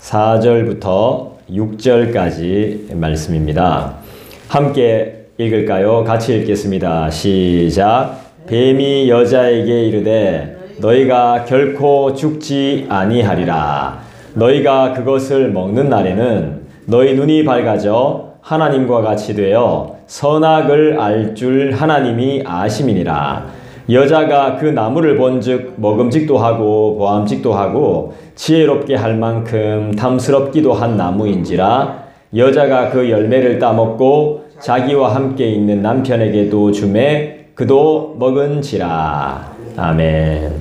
4절부터 6절까지 말씀입니다. 함께 읽을까요? 같이 읽겠습니다. 시작. 뱀이 여자에게 이르되 너희가 결코 죽지 아니하리라. 너희가 그것을 먹는 날에는 너희 눈이 밝아져 하나님과 같이 되어 선악을 알 줄 하나님이 아심이니라. 여자가 그 나무를 본즉 먹음직도 하고 보암직도 하고 지혜롭게 할 만큼 탐스럽기도 한 나무인지라. 여자가 그 열매를 따먹고 자기와 함께 있는 남편에게도 주매 그도 먹은지라. 아멘.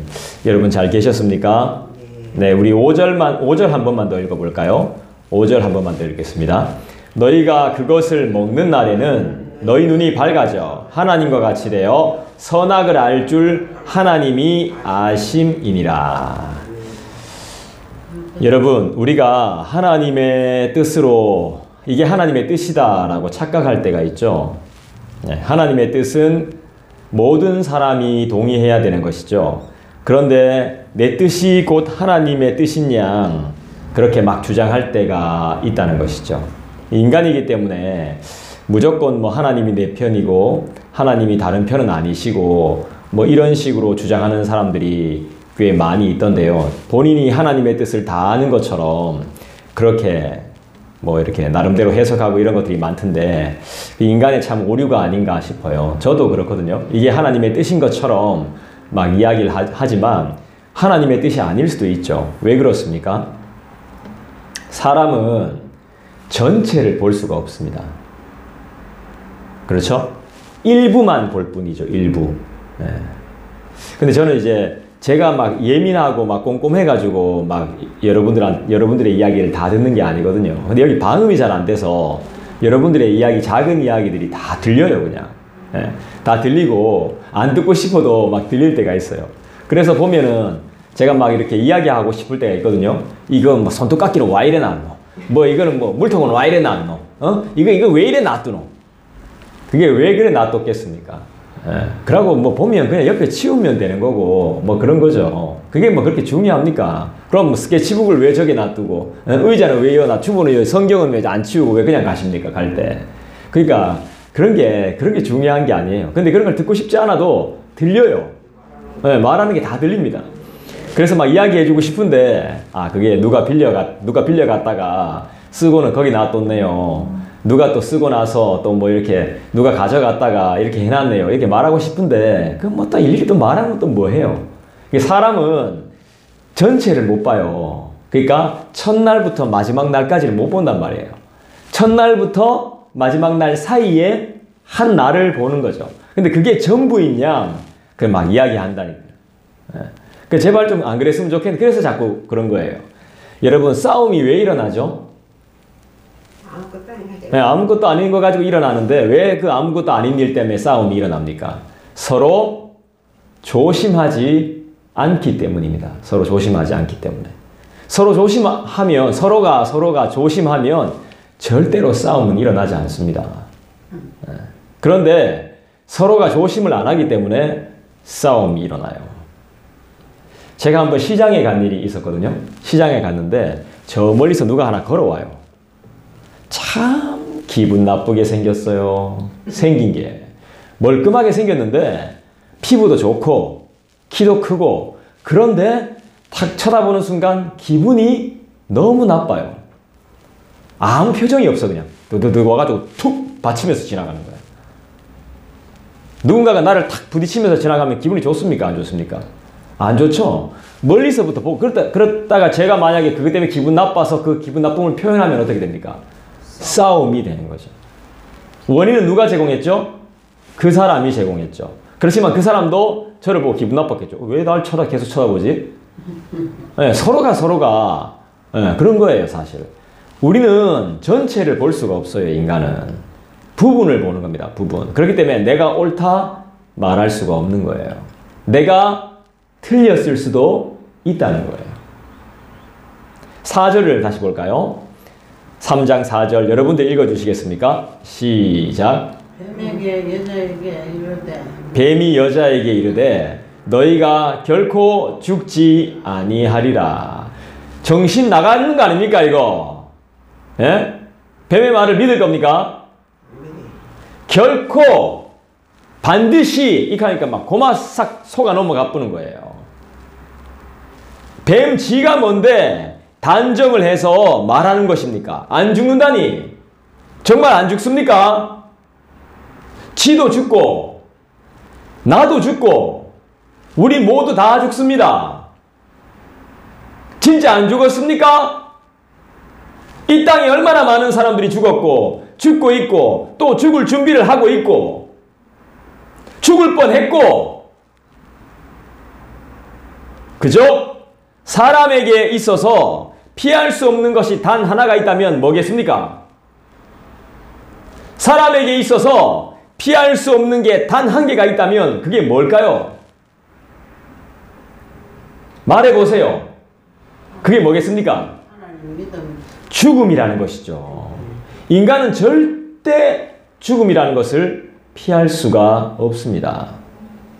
여러분 잘 계셨습니까? 네, 우리 5절 한 번만 더 읽어볼까요? 5절 한 번만 더 읽겠습니다. 너희가 그것을 먹는 날에는 너희 눈이 밝아져 하나님과 같이 되어 선악을 알 줄 하나님이 아심이니라. 여러분, 우리가 하나님의 뜻으로 이게 하나님의 뜻이다라고 착각할 때가 있죠. 네, 하나님의 뜻은 모든 사람이 동의해야 되는 것이죠. 그런데 내 뜻이 곧 하나님의 뜻인 양 그렇게 막 주장할 때가 있다는 것이죠. 인간이기 때문에 무조건 뭐 하나님이 내 편이고 하나님이 다른 편은 아니시고 뭐 이런 식으로 주장하는 사람들이 꽤 많이 있던데요. 본인이 하나님의 뜻을 다 아는 것처럼 그렇게 뭐 이렇게 나름대로 해석하고 이런 것들이 많던데 인간의 참 오류가 아닌가 싶어요. 저도 그렇거든요. 이게 하나님의 뜻인 것처럼 막 이야기를 하지만 하나님의 뜻이 아닐 수도 있죠. 왜 그렇습니까? 사람은 전체를 볼 수가 없습니다. 그렇죠? 일부만 볼 뿐이죠. 일부. 네. 근데 저는 이제 제가 막 예민하고 막 꼼꼼해가지고 막 여러분들의 이야기를 다 듣는 게 아니거든요. 근데 여기 방음이 잘 안 돼서 여러분들의 이야기, 작은 이야기들이 다 들려요, 그냥. 네. 다 들리고 안 듣고 싶어도 막 들릴 때가 있어요. 그래서 보면은 제가 막 이렇게 이야기하고 싶을 때가 있거든요. 이거 뭐 손톱깎이로 와 이래 놨노? 뭐 이거는 뭐 물통은 와 이래 놨노? 이거 왜 이래 놔두노? 그게 왜 그래 놔뒀겠습니까? 예. 그러고 뭐 보면 그냥 옆에 치우면 되는 거고 뭐 그런 거죠. 그게 뭐 그렇게 중요합니까? 그럼 뭐 스케치북을 왜 저기 놔두고 의자는 왜 여기 놔두고 성경은 왜 안 치우고 왜 그냥 가십니까? 갈 때. 그러니까 그런 게 중요한 게 아니에요. 근데 그런 걸 듣고 싶지 않아도 들려요. 예, 말하는 게 다 들립니다. 그래서 막 이야기해주고 싶은데 그게 누가 빌려갔다가 쓰고는 거기 놔뒀네요. 누가 또 쓰고 나서 또 뭐 이렇게 누가 가져갔다가 이렇게 해놨네요. 이렇게 말하고 싶은데 그 뭐 또 일일이 또 말하면 또 뭐 해요. 사람은 전체를 못 봐요. 그러니까 첫날부터 마지막 날까지를 못 본단 말이에요. 첫날부터 마지막 날 사이에 한 날을 보는 거죠. 근데 그게 전부인 양 그 막 이야기한다니까요. 그 제발 좀 안 그랬으면 좋겠는데 그래서 자꾸 그런 거예요. 여러분 싸움이 왜 일어나죠? 네, 아무것도 아닌 거 가지고 일어나는데 왜 그 아무것도 아닌 일 때문에 싸움이 일어납니까? 서로 조심하지 않기 때문입니다. 서로 조심하지 않기 때문에. 서로가 조심하면 절대로 싸움은 일어나지 않습니다. 네. 그런데 서로가 조심을 안 하기 때문에 싸움이 일어나요. 제가 한번 시장에 간 일이 있었거든요. 시장에 갔는데 저 멀리서 누가 하나 걸어와요. 참 기분 나쁘게 생겼어요. 생긴 게 멀끔하게 생겼는데 피부도 좋고 키도 크고 그런데 탁 쳐다보는 순간 기분이 너무 나빠요. 아무 표정이 없어. 그냥 드드드 와가지고 툭 받치면서 지나가는 거예요. 누군가가 나를 탁 부딪히면서 지나가면 기분이 좋습니까? 안 좋습니까? 안 좋죠. 멀리서부터 보고 그렇다가 제가 만약에 그것 때문에 기분 나빠서 그 기분 나쁨을 표현하면 어떻게 됩니까? 싸움이 되는 거죠. 원인은 누가 제공했죠? 그 사람이 제공했죠. 그렇지만 그 사람도 저를 보고 기분 나빴겠죠. 왜 날 계속 쳐다보지? 네, 서로가 네, 그런 거예요, 사실. 우리는 전체를 볼 수가 없어요, 인간은. 부분을 보는 겁니다, 부분. 그렇기 때문에 내가 옳다 말할 수가 없는 거예요. 내가 틀렸을 수도 있다는 거예요. 4절을 다시 볼까요? 3장 4절 여러분들 읽어주시겠습니까? 시작. 뱀이 여자에게 이르되 너희가 결코 죽지 아니하리라. 정신 나가는 거 아닙니까, 이거? 예? 뱀의 말을 믿을 겁니까? 결코 반드시 이렇게 하니까 막 고마 싹 속아 넘어가 뿌는 거예요. 뱀 지가 뭔데 단정을 해서 말하는 것입니까? 안 죽는다니. 정말 안 죽습니까? 지도 죽고 나도 죽고 우리 모두 다 죽습니다. 진짜 안 죽었습니까? 이 땅에 얼마나 많은 사람들이 죽었고 죽고 있고 또 죽을 준비를 하고 있고 죽을 뻔했고, 그죠? 사람에게 있어서 피할 수 없는 것이 단 하나가 있다면 뭐겠습니까? 사람에게 있어서 피할 수 없는 게 단 한 개가 있다면 그게 뭘까요? 말해보세요. 그게 뭐겠습니까? 죽음이라는 것이죠. 인간은 절대 죽음이라는 것을 피할 수가 없습니다.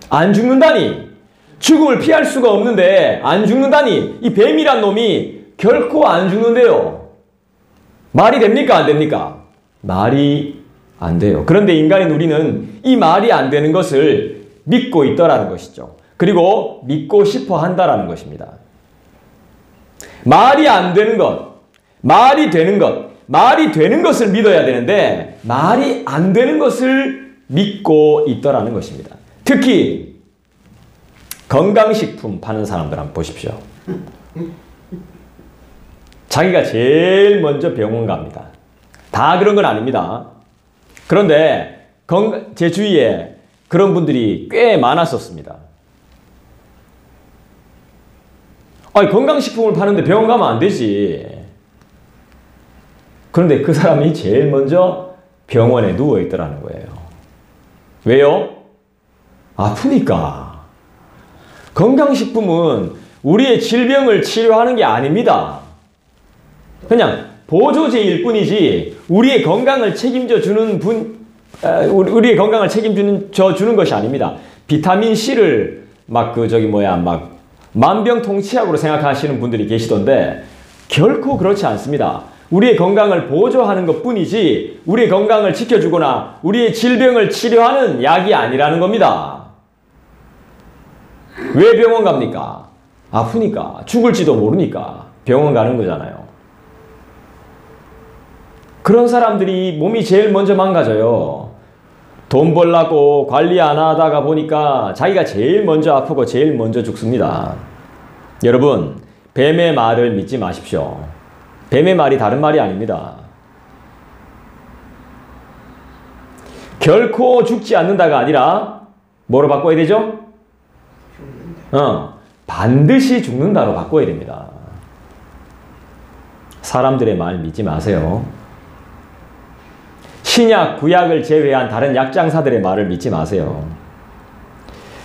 안 죽는다니. 죽음을 피할 수가 없는데 안 죽는다니. 이 뱀이란 놈이 결코 안 죽는데요. 말이 됩니까? 안 됩니까? 말이 안 돼요. 그런데 인간인 우리는 이 말이 안 되는 것을 믿고 있더라는 것이죠. 그리고 믿고 싶어 한다라는 것입니다. 말이 안 되는 것, 말이 되는 것, 말이 되는 것을 믿어야 되는데 말이 안 되는 것을 믿고 있더라는 것입니다. 특히 건강식품 파는 사람들 한번 보십시오. 자기가 제일 먼저 병원 갑니다. 다 그런 건 아닙니다. 그런데 제 주위에 그런 분들이 꽤 많았었습니다. 아니, 건강식품을 파는데 병원 가면 안 되지. 그런데 그 사람이 제일 먼저 병원에 누워있더라는 거예요. 왜요? 아프니까. 건강식품은 우리의 질병을 치료하는 게 아닙니다. 그냥 보조제일 뿐이지 우리의 건강을 책임져 주는 우리의 건강을 책임져 주는 것이 아닙니다. 비타민 C를 막 만병통치약으로 생각하시는 분들이 계시던데 결코 그렇지 않습니다. 우리의 건강을 보조하는 것 뿐이지 우리의 건강을 지켜주거나 우리의 질병을 치료하는 약이 아니라는 겁니다. 왜 병원 갑니까? 아프니까. 죽을지도 모르니까 병원 가는 거잖아요. 그런 사람들이 몸이 제일 먼저 망가져요. 돈 벌려고 관리 안 하다가 보니까 자기가 제일 먼저 아프고 제일 먼저 죽습니다. 여러분, 뱀의 말을 믿지 마십시오. 뱀의 말이 다른 말이 아닙니다. 결코 죽지 않는다가 아니라 뭐로 바꿔야 되죠? 반드시 죽는다로 바꿔야 됩니다. 사람들의 말 믿지 마세요. 신약, 구약을 제외한 다른 약장사들의 말을 믿지 마세요.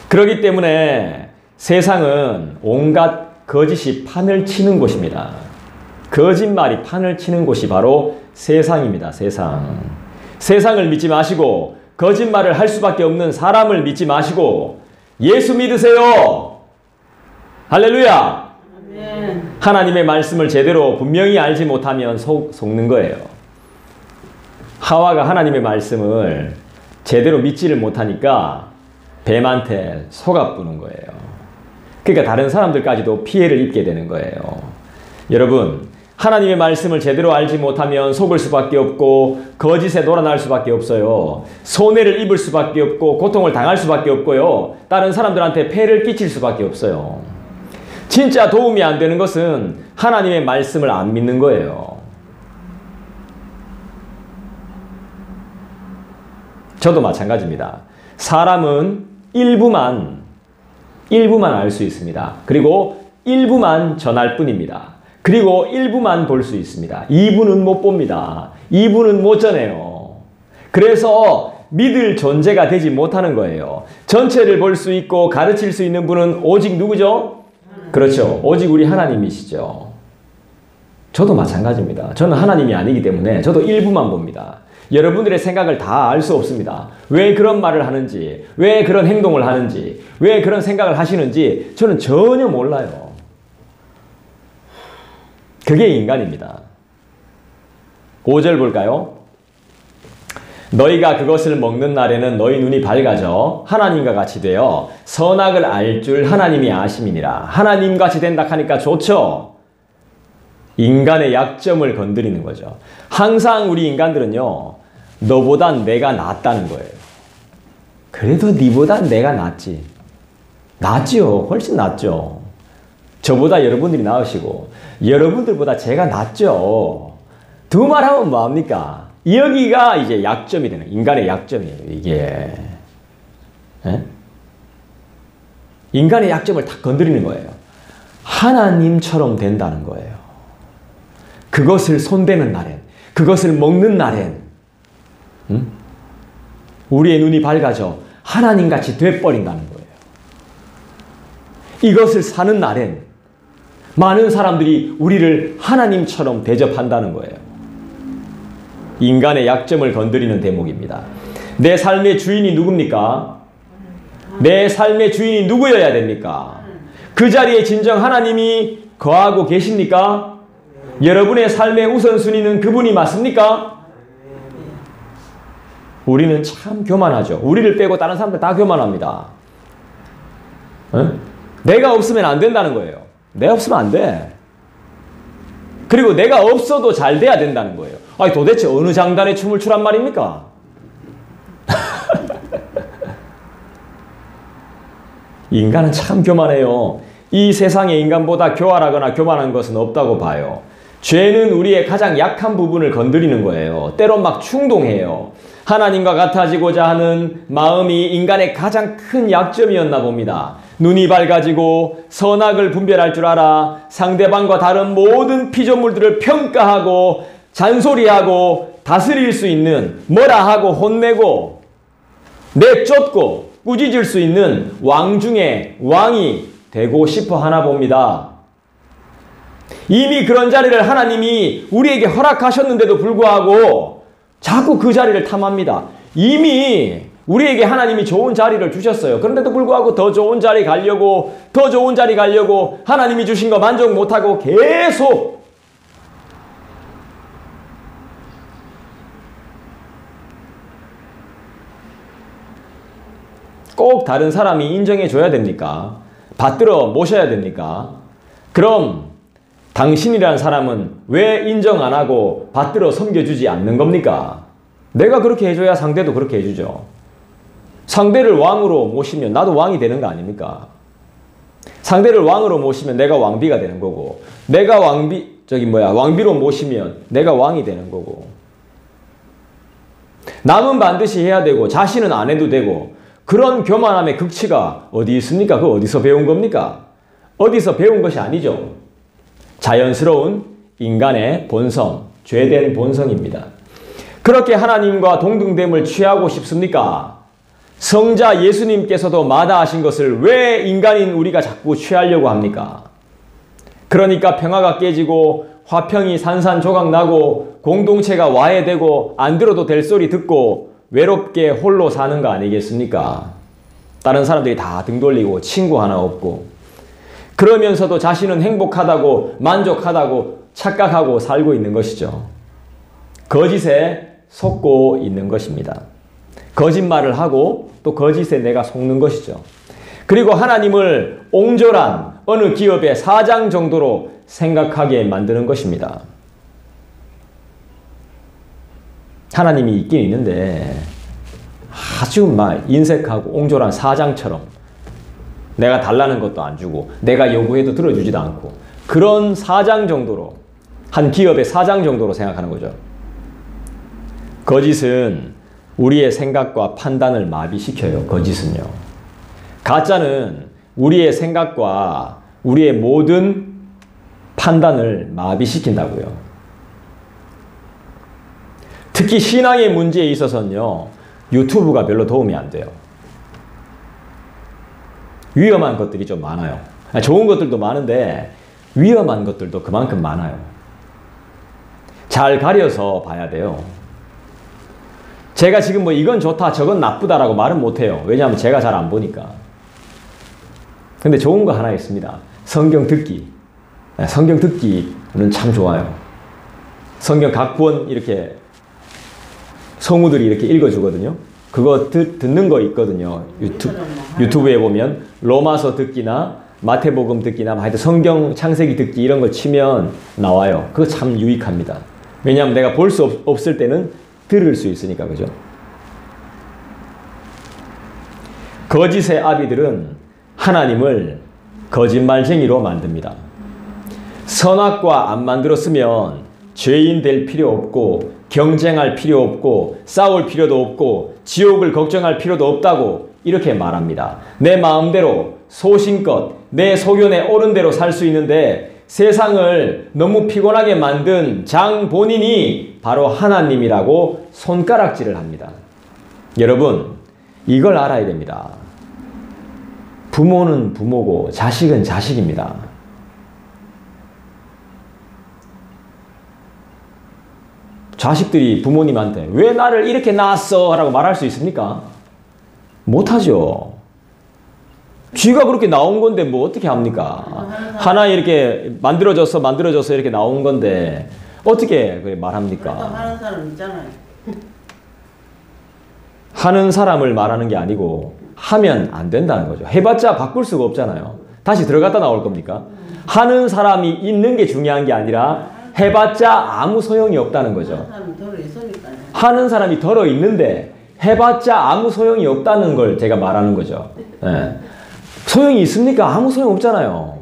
그렇기 때문에 세상은 온갖 거짓이 판을 치는 곳입니다. 거짓말이 판을 치는 곳이 바로 세상입니다. 세상. 세상을 믿지 마시고 거짓말을 할 수밖에 없는 사람을 믿지 마시고 예수 믿으세요. 할렐루야. 아멘. 하나님의 말씀을 제대로 분명히 알지 못하면 속는 거예요. 하와가 하나님의 말씀을 제대로 믿지를 못하니까 뱀한테 속아뿌는 거예요. 그러니까 다른 사람들까지도 피해를 입게 되는 거예요. 여러분, 하나님의 말씀을 제대로 알지 못하면 속을 수밖에 없고 거짓에 놀아날 수밖에 없어요. 손해를 입을 수밖에 없고 고통을 당할 수밖에 없고요. 다른 사람들한테 폐를 끼칠 수밖에 없어요. 진짜 도움이 안 되는 것은 하나님의 말씀을 안 믿는 거예요. 저도 마찬가지입니다. 사람은 일부만 알 수 있습니다. 그리고 일부만 전할 뿐입니다. 그리고 일부만 볼 수 있습니다. 2부는 못 봅니다. 2부는 못 전해요. 그래서 믿을 존재가 되지 못하는 거예요. 전체를 볼 수 있고 가르칠 수 있는 분은 오직 누구죠? 그렇죠. 오직 우리 하나님이시죠. 저도 마찬가지입니다. 저는 하나님이 아니기 때문에 저도 일부만 봅니다. 여러분들의 생각을 다 알 수 없습니다. 왜 그런 말을 하는지, 왜 그런 행동을 하는지, 왜 그런 생각을 하시는지 저는 전혀 몰라요. 그게 인간입니다. 5절 볼까요? 너희가 그것을 먹는 날에는 너희 눈이 밝아져 하나님과 같이 되어 선악을 알 줄 하나님이 아심이니라. 하나님같이 된다 하니까 좋죠. 인간의 약점을 건드리는 거죠. 항상 우리 인간들은요, 너보단 내가 낫다는 거예요. 그래도 니보단 내가 낫지. 낫죠. 훨씬 낫죠. 저보다 여러분들이 나으시고 여러분들보다 제가 낫죠. 두 말 하면 뭐합니까? 여기가 이제 약점이 되는, 인간의 약점이에요, 이게. 에? 인간의 약점을 다 건드리는 거예요. 하나님처럼 된다는 거예요. 그것을 손대는 날엔, 그것을 먹는 날엔, 우리의 눈이 밝아져 하나님같이 돼버린다는 거예요. 이것을 사는 날엔 많은 사람들이 우리를 하나님처럼 대접한다는 거예요. 인간의 약점을 건드리는 대목입니다. 내 삶의 주인이 누굽니까? 내 삶의 주인이 누구여야 됩니까? 그 자리에 진정 하나님이 거하고 계십니까? 여러분의 삶의 우선순위는 그분이 맞습니까? 우리는 참 교만하죠. 우리를 빼고 다른 사람들 다 교만합니다. 내가 없으면 안 된다는 거예요. 내가 없으면 안 돼. 그리고 내가 없어도 잘 돼야 된다는 거예요. 아니 도대체 어느 장단에 춤을 추란 말입니까? 인간은 참 교만해요. 이 세상의 인간보다 교활하거나 교만한 것은 없다고 봐요. 죄는 우리의 가장 약한 부분을 건드리는 거예요. 때론 막 충동해요. 하나님과 같아지고자 하는 마음이 인간의 가장 큰 약점이었나 봅니다. 눈이 밝아지고 선악을 분별할 줄 알아 상대방과 다른 모든 피조물들을 평가하고 잔소리하고 다스릴 수 있는, 뭐라 하고 혼내고 내쫓고 꾸짖을 수 있는 왕 중에 왕이 되고 싶어 하나 봅니다. 이미 그런 자리를 하나님이 우리에게 허락하셨는데도 불구하고 자꾸 그 자리를 탐합니다. 이미 우리에게 하나님이 좋은 자리를 주셨어요. 그런데도 불구하고 더 좋은 자리 가려고, 더 좋은 자리 가려고 하나님이 주신 거 만족 못하고 계속 꼭 다른 사람이 인정해 줘야 됩니까? 받들어 모셔야 됩니까? 그럼 당신이라는 사람은 왜 인정 안 하고 받들어 섬겨주지 않는 겁니까? 내가 그렇게 해줘야 상대도 그렇게 해주죠. 상대를 왕으로 모시면 나도 왕이 되는 거 아닙니까? 상대를 왕으로 모시면 내가 왕비가 되는 거고, 내가 왕비로 모시면 내가 왕이 되는 거고, 남은 반드시 해야 되고 자신은 안 해도 되고, 그런 교만함의 극치가 어디 있습니까? 그거 어디서 배운 겁니까? 어디서 배운 것이 아니죠. 자연스러운 인간의 본성, 죄된 본성입니다. 그렇게 하나님과 동등됨을 취하고 싶습니까? 성자 예수님께서도 마다하신 것을 왜 인간인 우리가 자꾸 취하려고 합니까? 그러니까 평화가 깨지고 화평이 산산조각 나고 공동체가 와해되고 안 들어도 될 소리 듣고 외롭게 홀로 사는 거 아니겠습니까? 다른 사람들이 다 등 돌리고 친구 하나 없고, 그러면서도 자신은 행복하다고 만족하다고 착각하고 살고 있는 것이죠. 거짓에 속고 있는 것입니다. 거짓말을 하고 또 거짓에 내가 속는 것이죠. 그리고 하나님을 옹졸한 어느 기업의 사장 정도로 생각하게 만드는 것입니다. 하나님이 있긴 있는데 아주 막 인색하고 옹졸한 사장처럼 내가 달라는 것도 안 주고 내가 요구해도 들어주지도 않고, 그런 사장 정도로, 한 기업의 사장 정도로 생각하는 거죠. 거짓은 우리의 생각과 판단을 마비시켜요. 거짓은요. 가짜는 우리의 생각과 우리의 모든 판단을 마비시킨다고요. 특히 신앙의 문제에 있어서는요, 유튜브가 별로 도움이 안 돼요. 위험한 것들이 좀 많아요. 좋은 것들도 많은데 위험한 것들도 그만큼 많아요. 잘 가려서 봐야 돼요. 제가 지금 뭐 이건 좋다 저건 나쁘다라고 말은 못해요. 왜냐하면 제가 잘 안 보니까. 근데 좋은 거 하나 있습니다. 성경 듣기. 성경 듣기 참 좋아요. 성경 각 권 이렇게 성우들이 이렇게 읽어주거든요. 그거 듣는 거 있거든요. 유튜브에 보면 로마서 듣기나 마태복음 듣기나 하여튼 성경 창세기 듣기 이런 걸 치면 나와요. 그거 참 유익합니다. 왜냐하면 내가 볼 수 없을 때는 들을 수 있으니까. 그죠? 거짓의 아비들은 하나님을 거짓말쟁이로 만듭니다. 선악과 안 만들었으면 죄인 될 필요 없고 경쟁할 필요 없고 싸울 필요도 없고 지옥을 걱정할 필요도 없다고 이렇게 말합니다. 내 마음대로 소신껏 내 소견에 오른 대로 살 수 있는데 세상을 너무 피곤하게 만든 장 본인이 바로 하나님이라고 손가락질을 합니다. 여러분, 이걸 알아야 됩니다. 부모는 부모고 자식은 자식입니다. 자식들이 부모님한테 왜 나를 이렇게 낳았어? 라고 말할 수 있습니까? 못하죠. 쥐가 그렇게 나온 건데 뭐 어떻게 합니까? 하나 이렇게 만들어져서 이렇게 나온 건데 어떻게 말합니까? 하는 사람 있잖아요. 하는 사람을 말하는 게 아니고 하면 안 된다는 거죠. 해봤자 바꿀 수가 없잖아요. 다시 들어갔다 나올 겁니까? 하는 사람이 있는 게 중요한 게 아니라 해봤자 아무 소용이 없다는 거죠. 하는 사람이 덜어 있는데 해봤자 아무 소용이 없다는 걸 제가 말하는 거죠. 네. 소용이 있습니까? 아무 소용 없잖아요.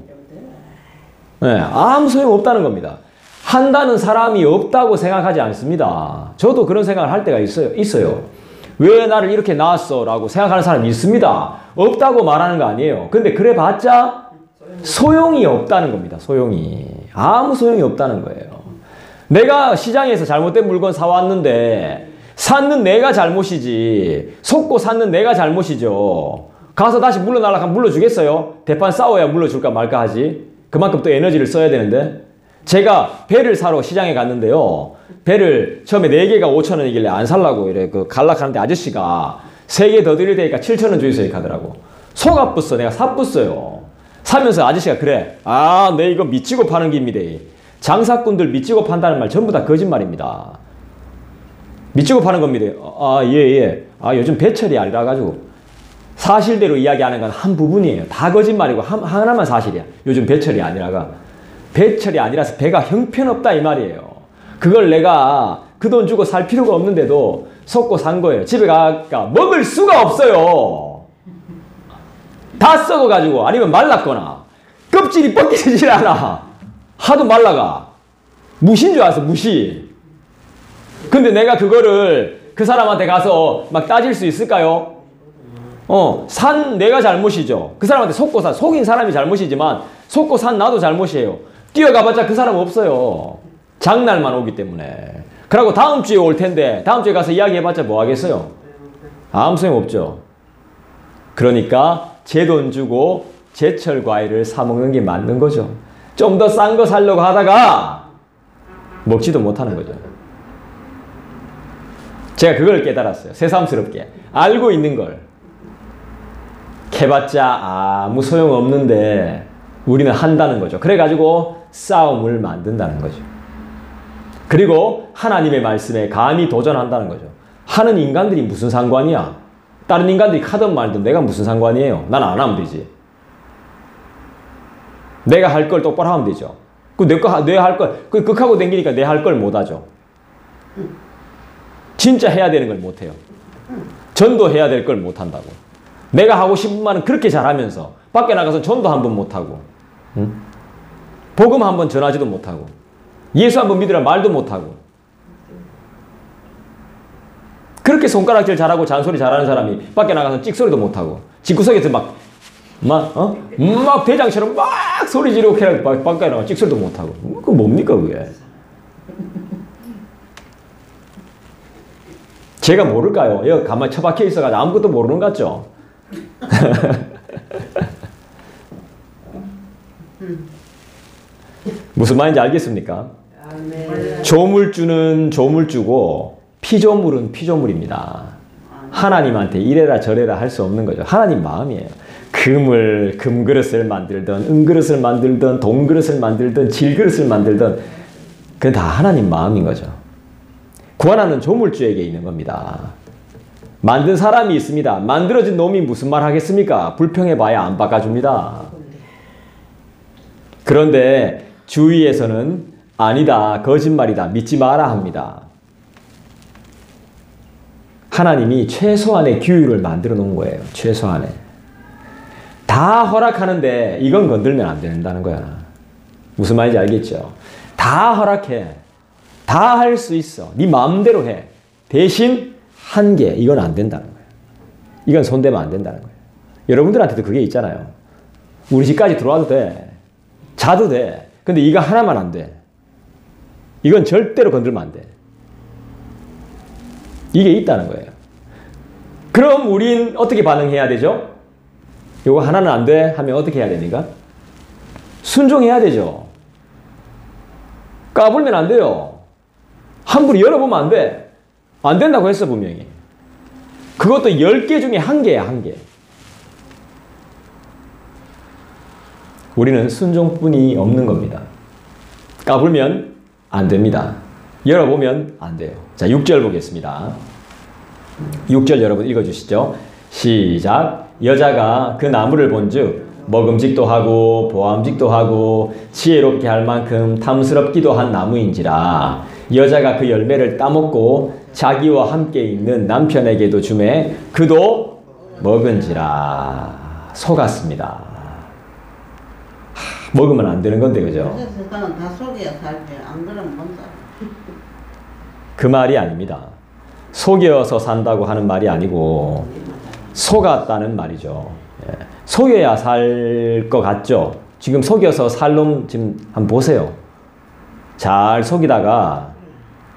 네, 아무 소용 없다는 겁니다. 한다는 사람이 없다고 생각하지 않습니다. 저도 그런 생각을 할 때가 있어요. 왜 나를 이렇게 낳았어? 라고 생각하는 사람이 있습니다. 없다고 말하는 거 아니에요. 근데 그래 봤자 소용이 없다는 겁니다. 소용이. 아무 소용이 없다는 거예요. 내가 시장에서 잘못된 물건 사왔는데 샀는 내가 잘못이지 속고 샀는 내가 잘못이죠. 가서 다시 물러나려고 하면 물러주겠어요? 대판 싸워야 물러줄까 말까 하지. 그만큼 또 에너지를 써야 되는데. 제가 배를 사러 시장에 갔는데요. 배를 처음에 4개가 5,000원이길래 안 살라고 이래 갈락하는데 아저씨가 3개 더 드릴 테니까 7,000원 주세요 하더라고. 속 아팠어. 내가 삽붙어요. 사면서 아저씨가 그래. 아, 내 이거 미치고 파는 김이래. 장사꾼들 미치고 판다는 말 전부 다 거짓말입니다. 미치고 파는 겁니다. 아, 예. 아, 요즘 배철이 아니라 가지고 사실대로 이야기하는 건 한 부분이에요. 다 거짓말이고 하나만 사실이야. 요즘 배철이 아니라가. 배철이 아니라서 배가 형편없다 이 말이에요. 그걸 내가 그 돈 주고 살 필요가 없는데도 속고 산 거예요. 집에 가니까 먹을 수가 없어요. 다 썩어가지고 아니면 말랐거나 껍질이 벗기지질 않아. 하도 말라가. 무시인 줄 알았어. 무시. 근데 내가 그거를 그 사람한테 가서 막 따질 수 있을까요? 산 내가 잘못이죠. 그 사람한테 속인 사람이 잘못이지만 속고 산 나도 잘못이에요. 뛰어가봤자 그 사람 없어요. 장날만 오기 때문에. 그러고 다음 주에 올 텐데 다음 주에 가서 이야기해봤자 뭐 하겠어요? 아무 소용 없죠. 그러니까 제 돈 주고 제철 과일을 사 먹는 게 맞는 거죠. 좀 더 싼 거 사려고 하다가 먹지도 못하는 거죠. 제가 그걸 깨달았어요. 새삼스럽게. 알고 있는 걸. 해봤자 아무 소용없는데 우리는 한다는 거죠. 그래가지고 싸움을 만든다는 거죠. 그리고 하나님의 말씀에 감히 도전한다는 거죠. 하는 인간들이 무슨 상관이야? 다른 인간들이 하든 말든 내가 무슨 상관이에요? 난 안 하면 되지. 내가 할 걸 똑바로 하면 되죠. 내 할 걸, 극하고 댕기니까 내 할 걸 못 하죠. 진짜 해야 되는 걸 못 해요. 전도해야 될 걸 못 한다고. 내가 하고 싶은 말은 그렇게 잘하면서 밖에 나가서 전도 한 번 못 하고, 복음 한 번 전하지도 못하고, 예수 한 번 믿으라 말도 못 하고. 그렇게 손가락질 잘하고 잔소리 잘하는 사람이 밖에 나가서 찍소리도 못 하고, 집구석에서 막 대장처럼 막 소리 지르고 밖에 나가 찍소리도 못 하고. 그거 뭡니까 그게? 제가 모를까요? 여기 가만히 처박혀 있어가지고 아무것도 모르는 것 같죠? 무슨 말인지 알겠습니까? 조물주는 조물주고 피조물은 피조물입니다. 하나님한테 이래라 저래라 할 수 없는 거죠. 하나님 마음이에요. 그 금그릇을 만들든 은그릇을 만들든 돈그릇을 만들든 질그릇을 만들든 그건 다 하나님 마음인 거죠. 구원하는 조물주에게 있는 겁니다. 만든 사람이 있습니다. 만들어진 놈이 무슨 말 하겠습니까? 불평해봐야 안 바꿔줍니다. 그런데 주위에서는 아니다, 거짓말이다, 믿지 마라 합니다. 하나님이 최소한의 규율을 만들어 놓은 거예요. 최소한의. 다 허락하는데 이건 건들면 안 된다는 거야. 무슨 말인지 알겠죠? 다 허락해. 다 할 수 있어. 네 마음대로 해. 대신 한계, 이건 안 된다는 거예요. 이건 손대면 안 된다는 거예요. 여러분들한테도 그게 있잖아요. 우리 집까지 들어와도 돼. 자도 돼. 근데 이거 하나만 안 돼. 이건 절대로 건들면 안 돼. 이게 있다는 거예요. 그럼 우린 어떻게 반응해야 되죠? 이거 하나는 안 돼? 하면 어떻게 해야 됩니까? 순종해야 되죠. 까불면 안 돼요. 함부로 열어보면 안 돼. 안 된다고 했어, 분명히. 그것도 10개 중에 1개야, 1개. 우리는 순종뿐이 없는 겁니다. 까불면 안 됩니다. 열어보면 안 돼요. 자, 6절 보겠습니다. 6절 여러분 읽어주시죠. 시작. 여자가 그 나무를 본즉 먹음직도 하고 보암직도 하고 지혜롭게 할 만큼 탐스럽기도 한 나무인지라. 여자가 그 열매를 따먹고 자기와 함께 있는 남편에게도 주매 그도 먹은지라. 속았습니다. 먹으면 안 되는 건데, 그죠? 세상은 다 속여야 살지. 안 그러면 못 살아. 그 말이 아닙니다. 속여서 산다고 하는 말이 아니고 속았다는 말이죠. 예. 속여야 살 것 같죠? 지금 속여서 살 놈 지금 한번 보세요. 잘 속이다가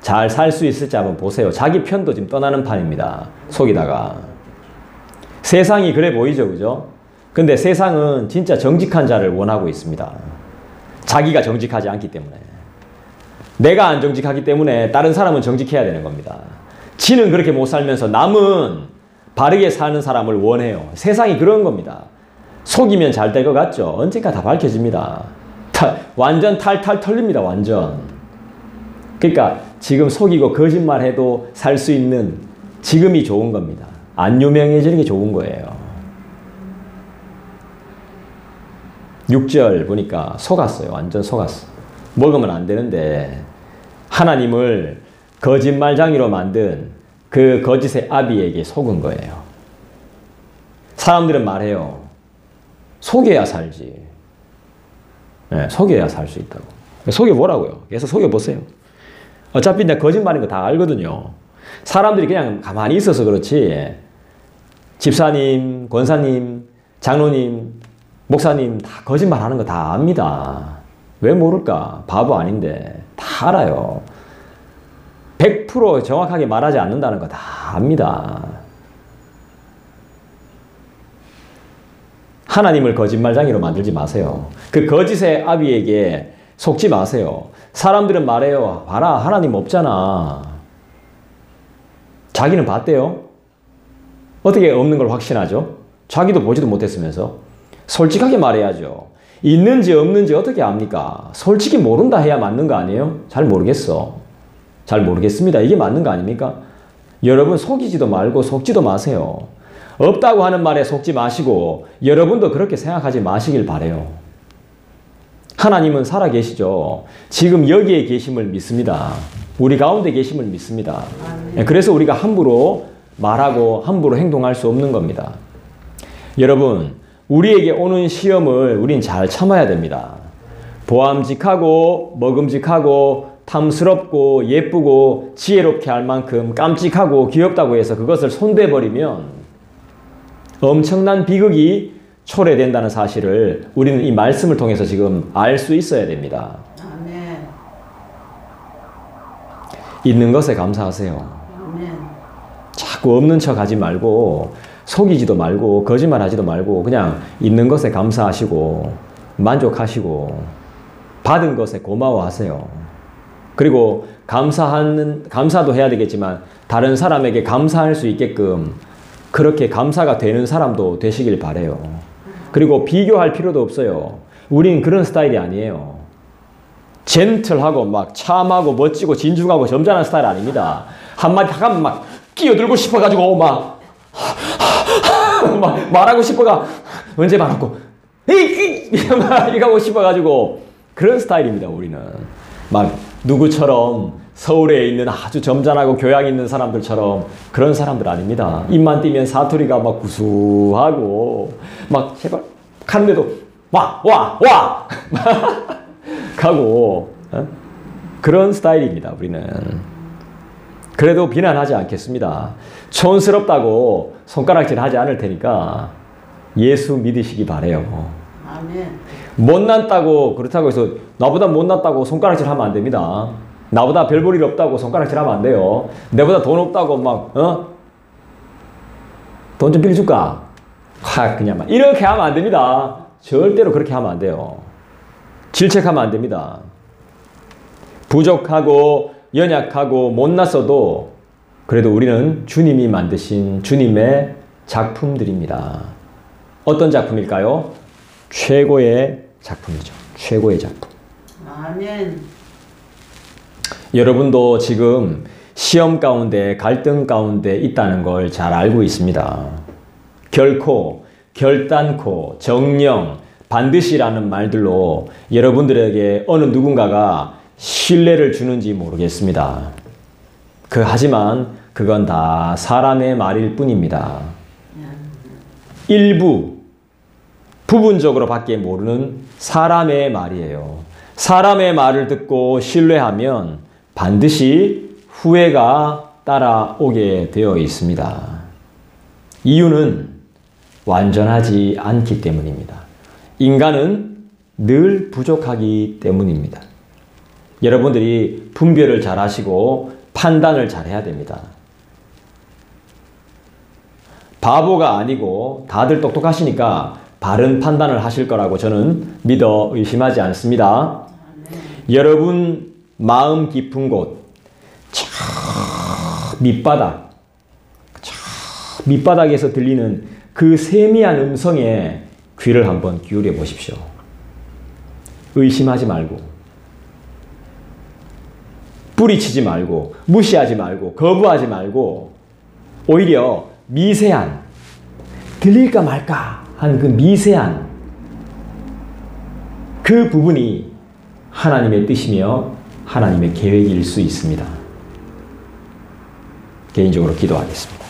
잘 살 수 있을지 한번 보세요. 자기 편도 지금 떠나는 판입니다. 속이다가. 세상이 그래 보이죠, 그죠? 근데 세상은 진짜 정직한 자를 원하고 있습니다. 자기가 정직하지 않기 때문에. 내가 안 정직하기 때문에 다른 사람은 정직해야 되는 겁니다. 지는 그렇게 못 살면서 남은 바르게 사는 사람을 원해요. 세상이 그런 겁니다. 속이면 잘 될 것 같죠? 언젠가 다 밝혀집니다. 완전 탈탈 털립니다. 완전. 그러니까 지금 속이고 거짓말해도 살 수 있는 지금이 좋은 겁니다. 안 유명해지는 게 좋은 거예요. 6절 보니까 속았어요. 완전 속았어. 먹으면 안 되는데 하나님을 거짓말장이로 만든 그 거짓의 아비에게 속은 거예요. 사람들은 말해요. 속여야 살지. 네, 속여야 살 수 있다고. 속여보라고요. 그래서 속여보세요. 어차피 내가 거짓말인 거 다 알거든요. 사람들이 그냥 가만히 있어서 그렇지 집사님, 권사님, 장로님, 목사님 다 거짓말 하는 거 다 압니다. 왜 모를까? 바보 아닌데 다 알아요. 100% 정확하게 말하지 않는다는 거 다 압니다. 하나님을 거짓말장이로 만들지 마세요. 그 거짓의 아비에게 속지 마세요. 사람들은 말해요. 봐라, 하나님 없잖아. 자기는 봤대요. 어떻게 없는 걸 확신하죠? 자기도 보지도 못했으면서. 솔직하게 말해야죠. 있는지 없는지 어떻게 압니까? 솔직히 모른다 해야 맞는 거 아니에요? 잘 모르겠어. 잘 모르겠습니다. 이게 맞는 거 아닙니까? 여러분 속이지도 말고 속지도 마세요. 없다고 하는 말에 속지 마시고 여러분도 그렇게 생각하지 마시길 바래요. 하나님은 살아계시죠. 지금 여기에 계심을 믿습니다. 우리 가운데 계심을 믿습니다. 그래서 우리가 함부로 말하고 함부로 행동할 수 없는 겁니다. 여러분, 우리에게 오는 시험을 우린 잘 참아야 됩니다. 보암직하고 먹음직하고 탐스럽고 예쁘고 지혜롭게 할 만큼 깜찍하고 귀엽다고 해서 그것을 손대버리면 엄청난 비극이 초래된다는 사실을 우리는 이 말씀을 통해서 지금 알 수 있어야 됩니다. 아멘. 있는 것에 감사하세요. 아멘. 자꾸 없는 척 하지 말고 속이지도 말고 거짓말하지도 말고 그냥 있는 것에 감사하시고 만족하시고 받은 것에 고마워하세요. 그리고 감사도 해야 되겠지만 다른 사람에게 감사할 수 있게끔 그렇게 감사가 되는 사람도 되시길 바래요. 그리고 비교할 필요도 없어요. 우리는 그런 스타일이 아니에요. 젠틀하고 막 참하고 멋지고 진중하고 점잖은 스타일 아닙니다. 한마디 하면 막 끼어들고 싶어가지고 막 말하고 싶어가 언제 말하고 막 이러고 싶어가지고 그런 스타일입니다. 우리는 막 누구처럼 서울에 있는 아주 점잖하고 교양 있는 사람들처럼 그런 사람들 아닙니다. 입만 띄면 사투리가 막 구수하고 막 제발 가는데도 와 가고 그런 스타일입니다. 우리는. 그래도 비난하지 않겠습니다. 촌스럽다고 손가락질 하지 않을 테니까 예수 믿으시기 바래요. 아멘. 못났다고 그렇다고 해서 나보다 못났다고 손가락질 하면 안 됩니다. 나보다 별 볼 일 없다고 손가락질 하면 안 돼요. 내보다 돈 없다고 막 돈 좀 빌려줄까? 그냥 막 이렇게 하면 안 됩니다. 절대로 그렇게 하면 안 돼요. 질책하면 안 됩니다. 부족하고 연약하고 못났어도 그래도 우리는 주님이 만드신 주님의 작품들입니다. 어떤 작품일까요? 최고의 작품이죠. 최고의 작품. 아멘. 여러분도 지금 시험 가운데 갈등 가운데 있다는 걸 잘 알고 있습니다. 결코, 결단코, 정령, 반드시라는 말들로 여러분들에게 어느 누군가가 신뢰를 주는지 모르겠습니다. 하지만 그건 다 사람의 말일 뿐입니다. 일부, 부분적으로 밖에 모르는 사람의 말이에요. 사람의 말을 듣고 신뢰하면 반드시 후회가 따라오게 되어 있습니다. 이유는 완전하지 않기 때문입니다. 인간은 늘 부족하기 때문입니다. 여러분들이 분별을 잘 하시고 판단을 잘 해야 됩니다. 바보가 아니고 다들 똑똑하시니까 바른 판단을 하실 거라고 저는 믿어 의심하지 않습니다. 여러분 마음 깊은 곳, 밑바닥에서 들리는 그 세미한 음성에 귀를 한번 기울여 보십시오. 의심하지 말고, 뿌리치지 말고, 무시하지 말고, 거부하지 말고, 오히려 미세한, 들릴까 말까 하는 그 미세한 그 부분이 하나님의 뜻이며 하나님의 계획일 수 있습니다. 개인적으로 기도하겠습니다.